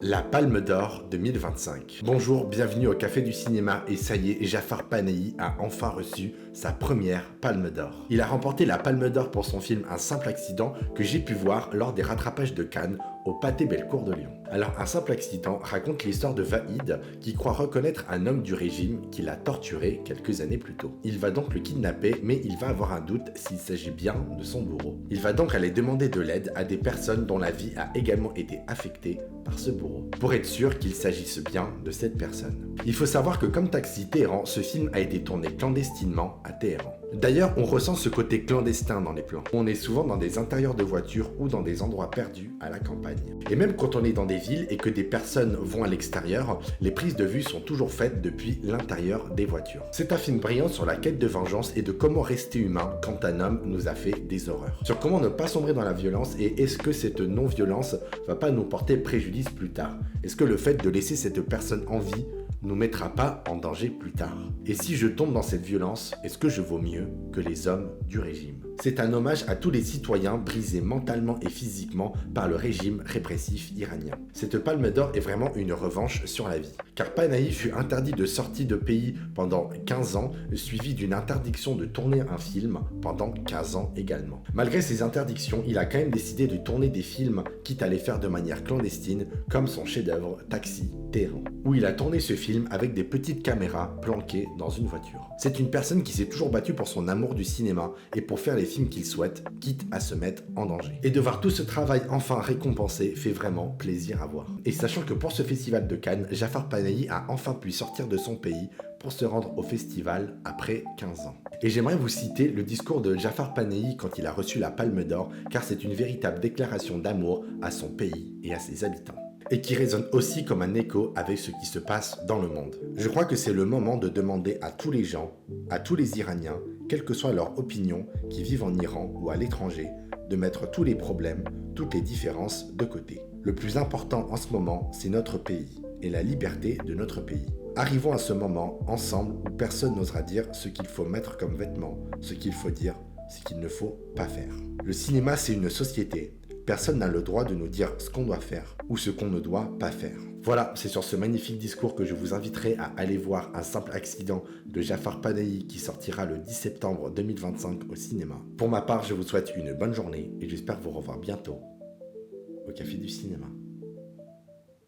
La Palme d'Or 2025. Bonjour, bienvenue au Café du Cinéma et ça y est, Jafar Panahi a enfin reçu sa première Palme d'Or. Il a remporté la Palme d'Or pour son film Un simple accident que j'ai pu voir lors des rattrapages de Cannes au Pâté Bellecour de Lyon. Alors Un simple accident raconte l'histoire de Vahid qui croit reconnaître un homme du régime qui l'a torturé quelques années plus tôt. Il va donc le kidnapper mais il va avoir un doute s'il s'agit bien de son bourreau. Il va donc aller demander de l'aide à des personnes dont la vie a également été affectée par ce bourreau, pour être sûr qu'il s'agisse bien de cette personne. Il faut savoir que comme Taxi Téhéran, ce film a été tourné clandestinement à Téhéran. D'ailleurs, on ressent ce côté clandestin dans les plans. On est souvent dans des intérieurs de voitures ou dans des endroits perdus à la campagne. Et même quand on est dans des villes et que des personnes vont à l'extérieur, les prises de vue sont toujours faites depuis l'intérieur des voitures. C'est un film brillant sur la quête de vengeance et de comment rester humain quand un homme nous a fait des horreurs. Sur comment ne pas sombrer dans la violence et est-ce que cette non-violence va pas nous porter préjudice plus tard? Est-ce que le fait de laisser cette personne en vie nous mettra pas en danger plus tard? Et si je tombe dans cette violence, est-ce que je vaux mieux que les hommes du régime? C'est un hommage à tous les citoyens brisés mentalement et physiquement par le régime répressif iranien. Cette palme d'or est vraiment une revanche sur la vie. Car Panahi fut interdit de sortie de pays pendant 15 ans, suivi d'une interdiction de tourner un film pendant 15 ans également. Malgré ces interdictions, il a quand même décidé de tourner des films, quitte à les faire de manière clandestine, comme son chef-d'œuvre Taxi Téhéran, où il a tourné ce film avec des petites caméras planquées dans une voiture. C'est une personne qui s'est toujours battue pour son amour du cinéma et pour faire les films qu'il souhaite, quitte à se mettre en danger. Et de voir tout ce travail enfin récompensé fait vraiment plaisir à voir. Et sachant que pour ce festival de Cannes, Jafar Panahi a enfin pu sortir de son pays pour se rendre au festival après 15 ans. Et j'aimerais vous citer le discours de Jafar Panahi quand il a reçu la Palme d'Or, car c'est une véritable déclaration d'amour à son pays et à ses habitants, et qui résonne aussi comme un écho avec ce qui se passe dans le monde. Je crois que c'est le moment de demander à tous les gens, à tous les Iraniens, quelle que soit leur opinion, qui vivent en Iran ou à l'étranger, de mettre tous les problèmes, toutes les différences de côté. Le plus important en ce moment, c'est notre pays et la liberté de notre pays. Arrivons à ce moment, ensemble, où personne n'osera dire ce qu'il faut mettre comme vêtements, ce qu'il faut dire, ce qu'il ne faut pas faire. Le cinéma, c'est une société. Personne n'a le droit de nous dire ce qu'on doit faire ou ce qu'on ne doit pas faire. Voilà, c'est sur ce magnifique discours que je vous inviterai à aller voir Un simple accident de Jafar Panahi qui sortira le 10 septembre 2025 au cinéma. Pour ma part, je vous souhaite une bonne journée et j'espère vous revoir bientôt au Café du Cinéma.